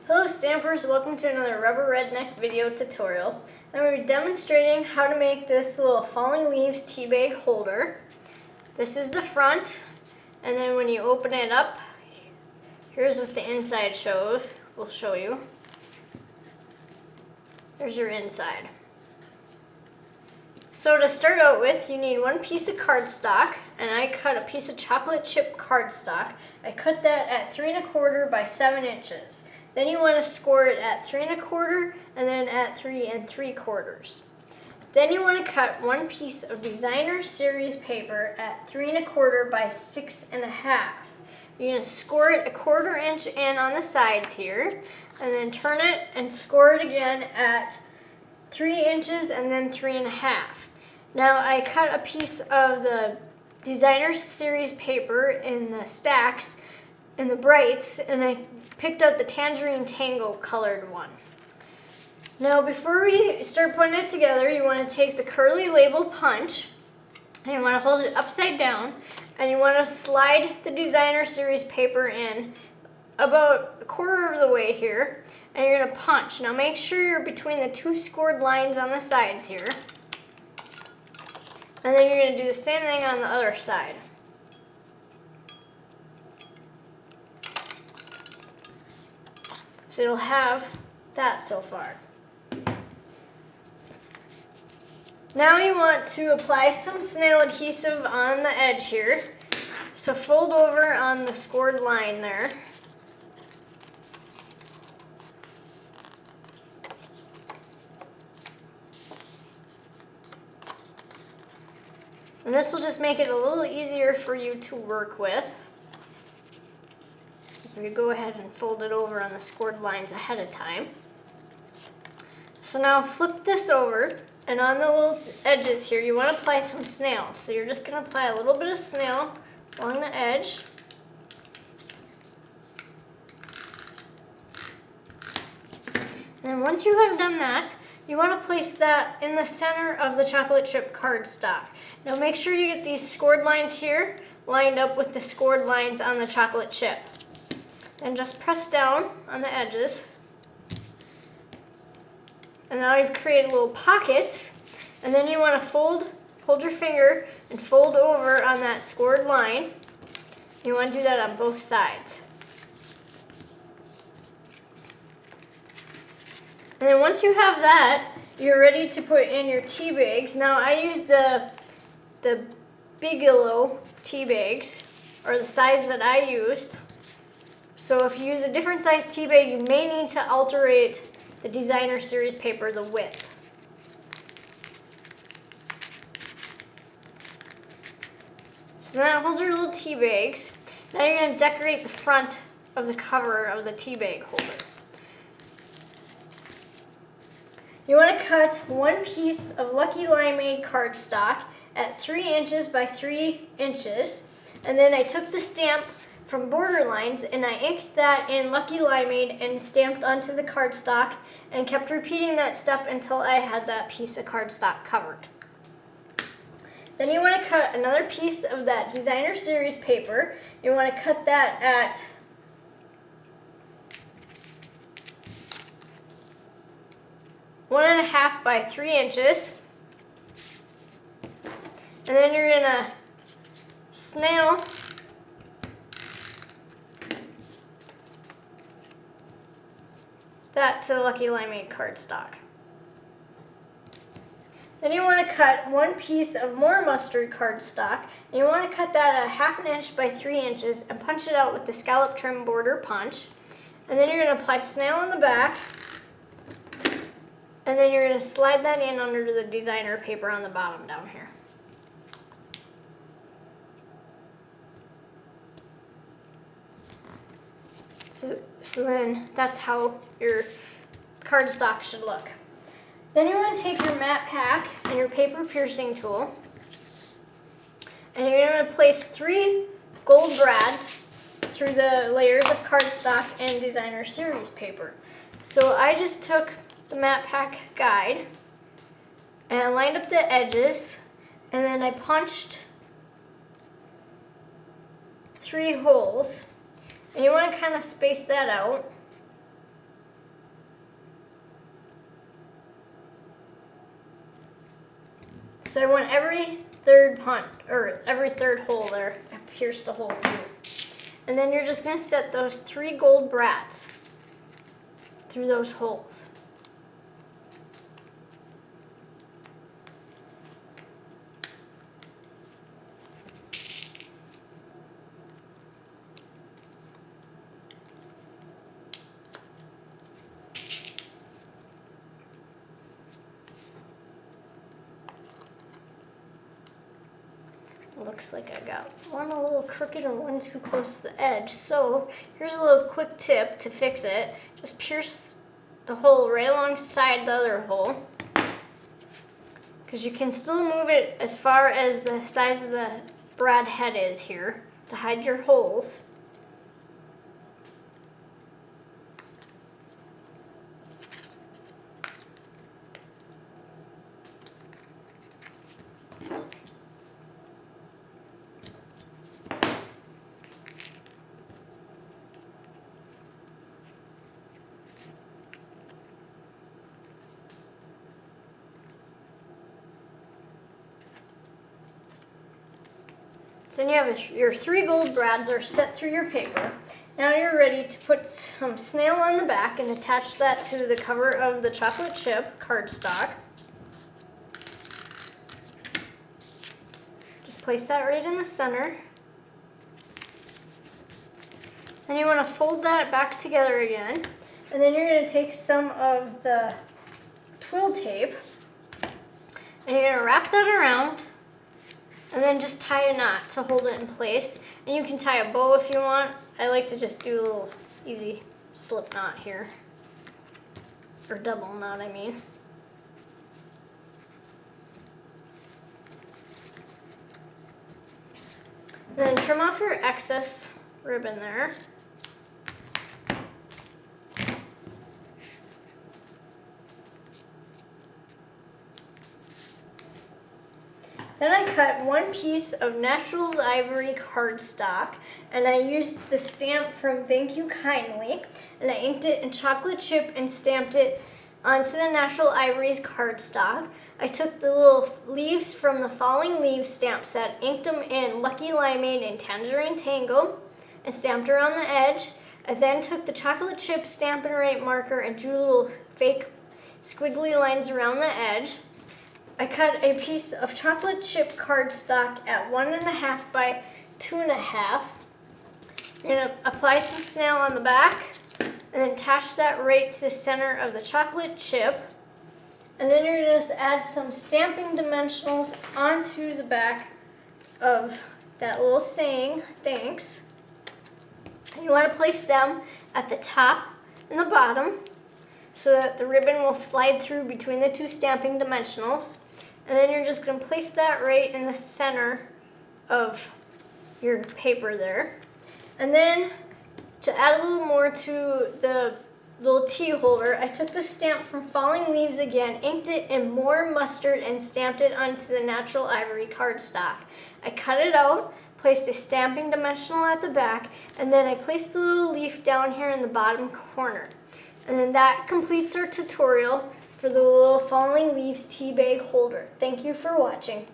Hello Stampers, welcome to another Rubber Redneck video tutorial. And we're demonstrating how to make this little falling leaves tea bag holder. This is the front, and then when you open it up, here's what the inside shows. We'll show you. There's your inside. So to start out with, you need one piece of cardstock, and I cut a piece of chocolate chip cardstock. I cut that at 3 1/4 by 7 inches. Then you want to score it at 3 1/4 and then at 3 3/4. Then you want to cut one piece of designer series paper at 3 1/4 by 6 1/2. You're going to score it 1/4 inch in on the sides here, and then turn it and score it again at 3 inches and then 3 1/2. Now I cut a piece of the designer series paper in the stacks, in the brights, and I picked out the tangerine tango colored one. Now before we start putting it together, you want to take the curly label punch and you want to hold it upside down, and you want to slide the designer series paper in about 1/4 of the way here, and you're going to punch. Now make sure you're between the 2 scored lines on the sides here, and then you're going to do the same thing on the other side. So you'll have that so far. Now you want to apply some snail adhesive on the edge here. So fold over on the scored line there. And this will just make it a little easier for you to work with. You go ahead and fold it over on the scored lines ahead of time. So now flip this over, and on the little edges here, you want to apply some snail. So you're just going to apply a little bit of snail along the edge. And then once you have done that, you want to place that in the center of the chocolate chip cardstock. Now make sure you get these scored lines here lined up with the scored lines on the chocolate chip. And just press down on the edges. And now you've created little pockets. And then you want to hold your finger and fold over on that scored line. You want to do that on both sides. And then once you have that, you're ready to put in your tea bags. Now I used the Bigelow tea bags, or the size that I used. So if you use a different size tea bag, you may need to alterate the designer series paper, the width. So now hold your little tea bags. Now you're going to decorate the front of the cover of the tea bag holder. You want to cut one piece of Lucky Limeade cardstock at 3 inches by 3 inches. And then I took the stamp from Borderlines, and I inked that in Lucky Limeade and stamped onto the cardstock, and kept repeating that step until I had that piece of cardstock covered. Then you want to cut another piece of that designer series paper. You want to cut that at 1 1/2 by 3 inches. And then you're going to snail that to the Lucky Limeade cardstock. Then you want to cut one piece of more mustard cardstock, and you want to cut that at 1/2 inch by 3 inches and punch it out with the scallop trim border punch. And then you're going to apply snail on the back, and then you're going to slide that in under the designer paper on the bottom down here. So then that's how your cardstock should look. Then you want to take your matte pack and your paper piercing tool, and you're going to place 3 gold brads through the layers of cardstock and designer series paper. So I just took the matte pack guide and I lined up the edges, and then I punched 3 holes. And you want to kind of space that out. So I went every third hole there. I pierced a hole through. And then you're just gonna set those 3 gold brads through those holes. Looks like I got one a little crooked and one too close to the edge. So here's a little quick tip to fix it. Just pierce the hole right alongside the other hole, because you can still move it as far as the size of the brad head is here to hide your holes. So then you have your 3 gold brads are set through your paper. Now you're ready to put some snail on the back and attach that to the cover of the chocolate chip cardstock. Just place that right in the center. Then you want to fold that back together again. And then you're going to take some of the twill tape and you're going to wrap that around. And then just tie a knot to hold it in place. And you can tie a bow if you want. I like to just do a little easy slip knot here. Or double knot, I mean. Then trim off your excess ribbon there. Then I cut 1 piece of Naturals Ivory cardstock, and I used the stamp from Thank You Kindly, and I inked it in chocolate chip and stamped it onto the Natural Ivory's cardstock. I took the little leaves from the Falling Leaves stamp set, inked them in Lucky Limeade and Tangerine Tango, and stamped around the edge. I then took the chocolate chip Stampin' Right marker and drew little fake squiggly lines around the edge. I cut a piece of chocolate chip cardstock at 1.5 by 2.5. You're going to apply some snail on the back and then attach that right to the center of the chocolate chip. And then you're going to just add some stamping dimensionals onto the back of that little saying, thanks. You want to place them at the top and the bottom so that the ribbon will slide through between the 2 stamping dimensionals. And then you're just going to place that right in the center of your paper there. And then to add a little more to the little tea holder, I took the stamp from Falling Leaves again, inked it in more mustard, and stamped it onto the Natural Ivory cardstock. I cut it out, placed a stamping dimensional at the back, and then I placed the little leaf down here in the bottom corner. And then that completes our tutorial for the little Falling Leaves tea bag holder. Thank you for watching.